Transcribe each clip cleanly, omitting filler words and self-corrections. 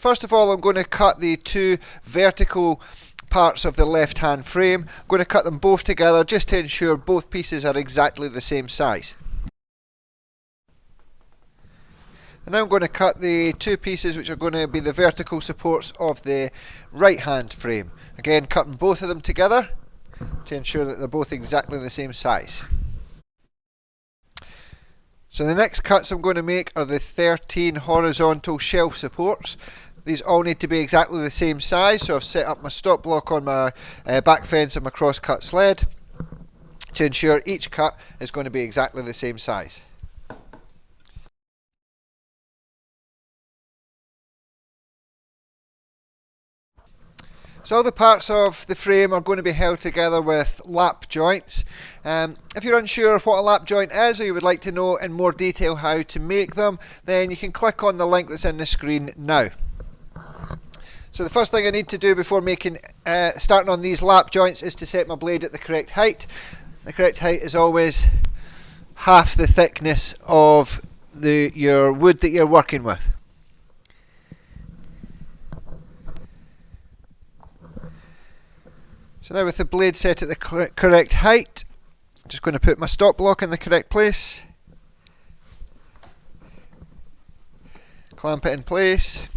first of all, I'm going to cut the two vertical parts of the left hand frame. I'm going to cut them both together just to ensure both pieces are exactly the same size. And now I'm going to cut the two pieces which are going to be the vertical supports of the right hand frame. Again, cutting both of them together to ensure that they're both exactly the same size. So the next cuts I'm going to make are the 13 horizontal shelf supports. These all need to be exactly the same size, so I've set up my stop block on my back fence and my cross cut sled to ensure each cut is going to be exactly the same size. So all the parts of the frame are going to be held together with lap joints. If you're unsure what a lap joint is, or you would like to know in more detail how to make them, then you can click on the link that's in the screen now. So the first thing I need to do before starting on these lap joints is to set my blade at the correct height. The correct height is always half the thickness of your wood that you're working with. So now with the blade set at the correct height, I'm just going to put my stop block in the correct place, clamp it in place,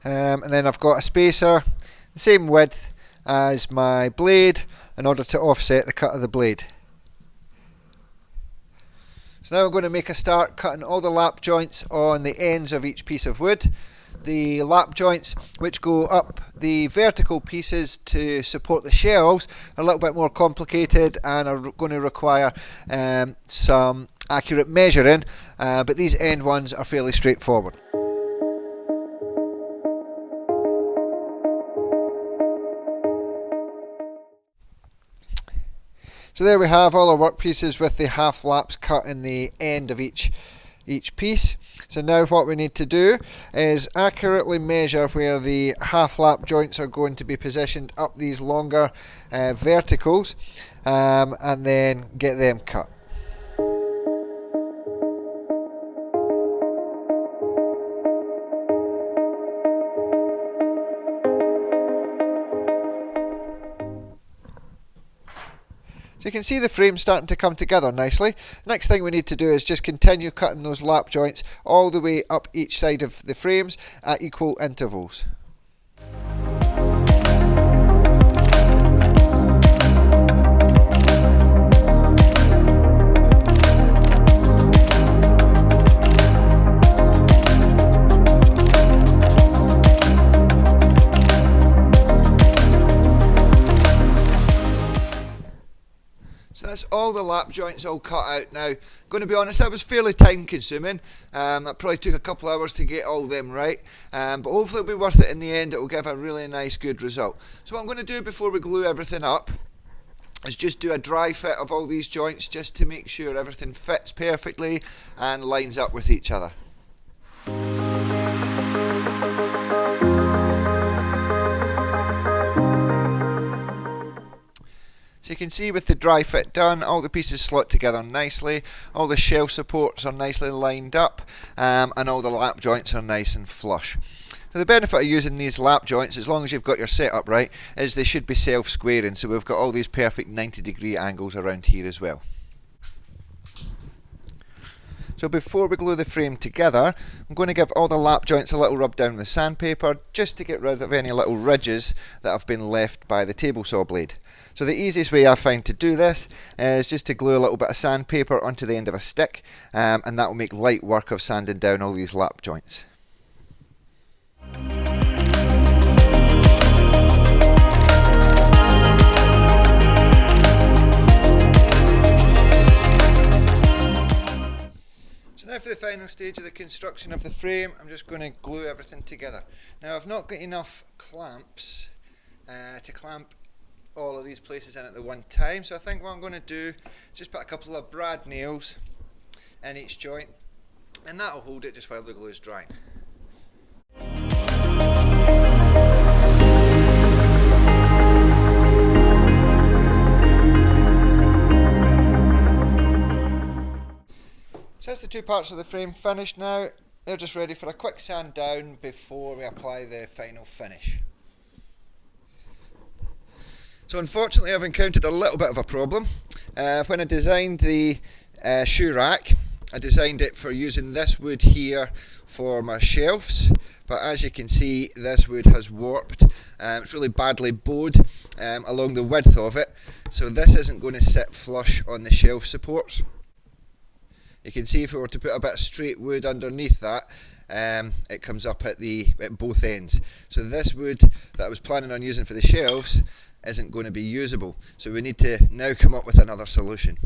and then I've got a spacer the same width as my blade in order to offset the cut of the blade. So now I'm going to make a start cutting all the lap joints on the ends of each piece of wood. The lap joints which go up the vertical pieces to support the shelves are a little bit more complicated and are going to require some accurate measuring, but these end ones are fairly straightforward. So there we have all our work pieces with the half laps cut in the end of each piece. So now what we need to do is accurately measure where the half lap joints are going to be positioned up these longer verticals, and then get them cut. So you can see the frame starting to come together nicely. Next thing we need to do is just continue cutting those lap joints all the way up each side of the frames at equal intervals. So that's all the lap joints all cut out now. Going to be honest, that was fairly time consuming. That probably took a couple of hours to get all them right, but hopefully it'll be worth it in the end. It will give a really nice good result. So what I'm going to do before we glue everything up is just do a dry fit of all these joints just to make sure everything fits perfectly and lines up with each other. So you can see with the dry fit done, all the pieces slot together nicely, all the shelf supports are nicely lined up, and all the lap joints are nice and flush. So the benefit of using these lap joints, as long as you've got your setup right, is they should be self-squaring, so we've got all these perfect 90-degree angles around here as well. So before we glue the frame together, I'm going to give all the lap joints a little rub down with sandpaper just to get rid of any little ridges that have been left by the table saw blade. So the easiest way I find to do this is just to glue a little bit of sandpaper onto the end of a stick, and that will make light work of sanding down all these lap joints. Now for the final stage of the construction of the frame, I'm just going to glue everything together. Now I've not got enough clamps to clamp all of these places in at the one time, so I think what I'm going to do is just put a couple of brad nails in each joint, and that'll hold it just while the glue is drying. So that's the two parts of the frame finished now. they're just ready for a quick sand down before we apply the final finish. So unfortunately I've encountered a little bit of a problem. When I designed the shoe rack, I designed it for using this wood here for my shelves, but as you can see this wood has warped. It's really badly bowed along the width of it, so this isn't going to sit flush on the shelf supports. You can see if we were to put a bit of straight wood underneath that, it comes up at both ends. So this wood that I was planning on using for the shelves isn't going to be usable, so we need to now come up with another solution.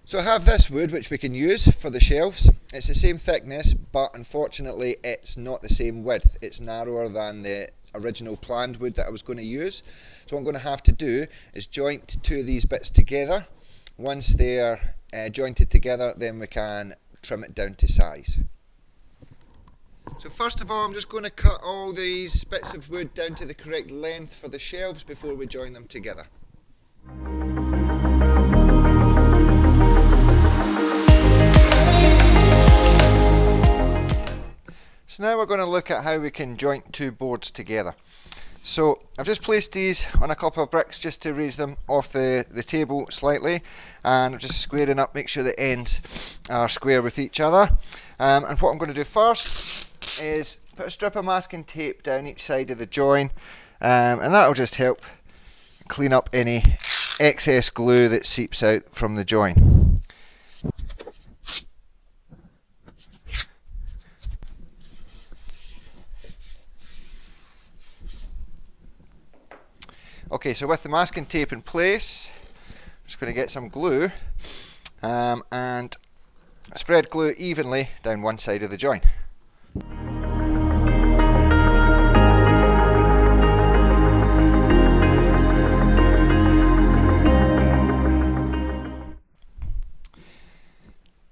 So I have this wood which we can use for the shelves. It's the same thickness, but unfortunately it's not the same width. It's narrower than the original planned wood that I was going to use. So what I'm going to have to do is joint two of these bits together. Once they're jointed together, then we can trim it down to size. So first of all, I'm just going to cut all these bits of wood down to the correct length for the shelves before we join them together. So now we're going to look at how we can joint two boards together. So I've just placed these on a couple of bricks just to raise them off the table slightly, and I'm just squaring up, make sure the ends are square with each other. And what I'm going to do first is put a strip of masking tape down each side of the join, and that'll just help clean up any excess glue that seeps out from the join. Okay, so with the masking tape in place, I'm just going to get some glue and spread glue evenly down one side of the join.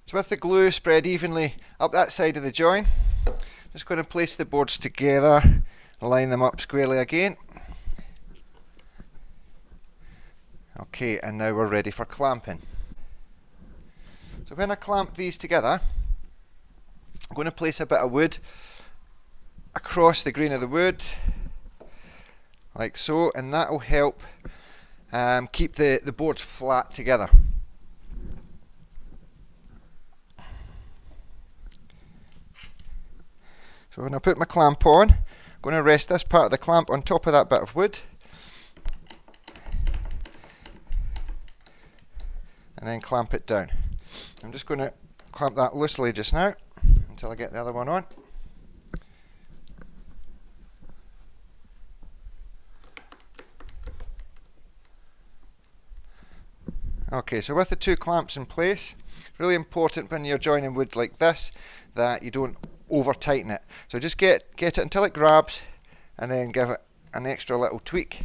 So with the glue spread evenly up that side of the join, just going to place the boards together, line them up squarely again. Okay, and now we're ready for clamping. So when I clamp these together, I'm going to place a bit of wood across the grain of the wood, like so, and that will help keep the boards flat together. So when I put my clamp on, I'm going to rest this part of the clamp on top of that bit of wood, and then clamp it down. I'm just going to clamp that loosely just now until I get the other one on. Okay, so with the two clamps in place, it's really important when you're joining wood like this that you don't over tighten it. So just get it until it grabs, and then give it an extra little tweak,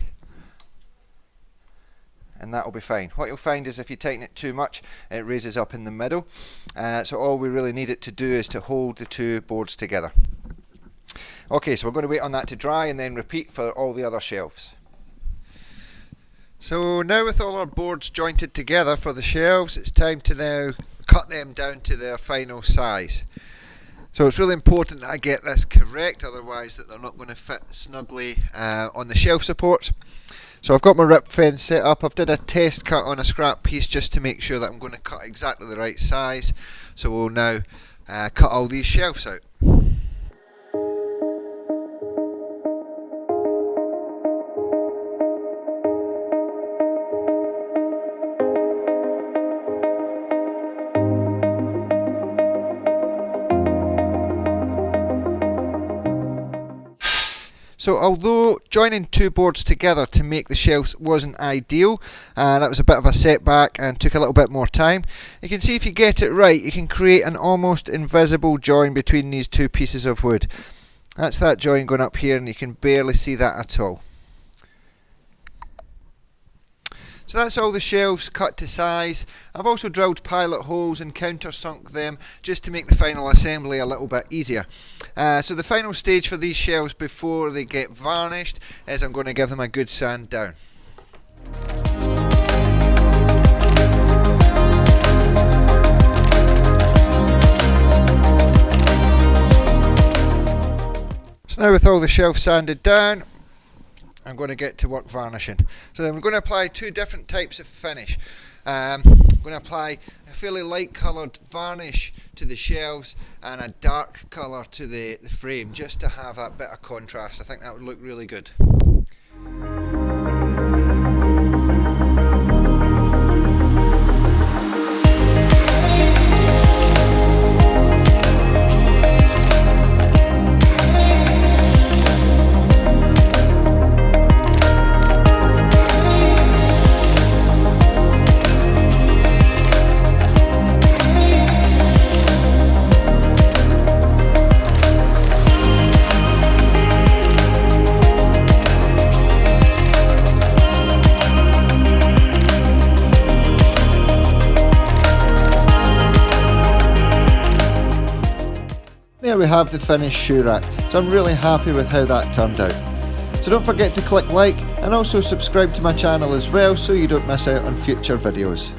and that'll be fine. What you'll find is if you tighten it too much, it raises up in the middle. So all we really need it to do is to hold the two boards together. Okay, so we're going to wait on that to dry and then repeat for all the other shelves. So now with all our boards jointed together for the shelves, it's time to now cut them down to their final size. So it's really important that I get this correct, otherwise that they're not going to fit snugly on the shelf supports. So I've got my rip fence set up. I've did a test cut on a scrap piece just to make sure that I'm going to cut exactly the right size. So we'll now cut all these shelves out. So although joining two boards together to make the shelves wasn't ideal, that was a bit of a setback and took a little bit more time, you can see if you get it right, you can create an almost invisible join between these two pieces of wood. That's that join going up here, and you can barely see that at all. So that's all the shelves cut to size. I've also drilled pilot holes and countersunk them just to make the final assembly a little bit easier. So the final stage for these shelves before they get varnished is I'm going to give them a good sand down. So now with all the shelves sanded down, I'm going to get to work varnishing. So then we're going to apply two different types of finish. I'm going to apply a fairly light coloured varnish to the shelves and a dark colour to the frame, just to have that bit of contrast. I think that would look really good. There we have the finished shoe rack, so I'm really happy with how that turned out. So don't forget to click like and also subscribe to my channel as well so you don't miss out on future videos.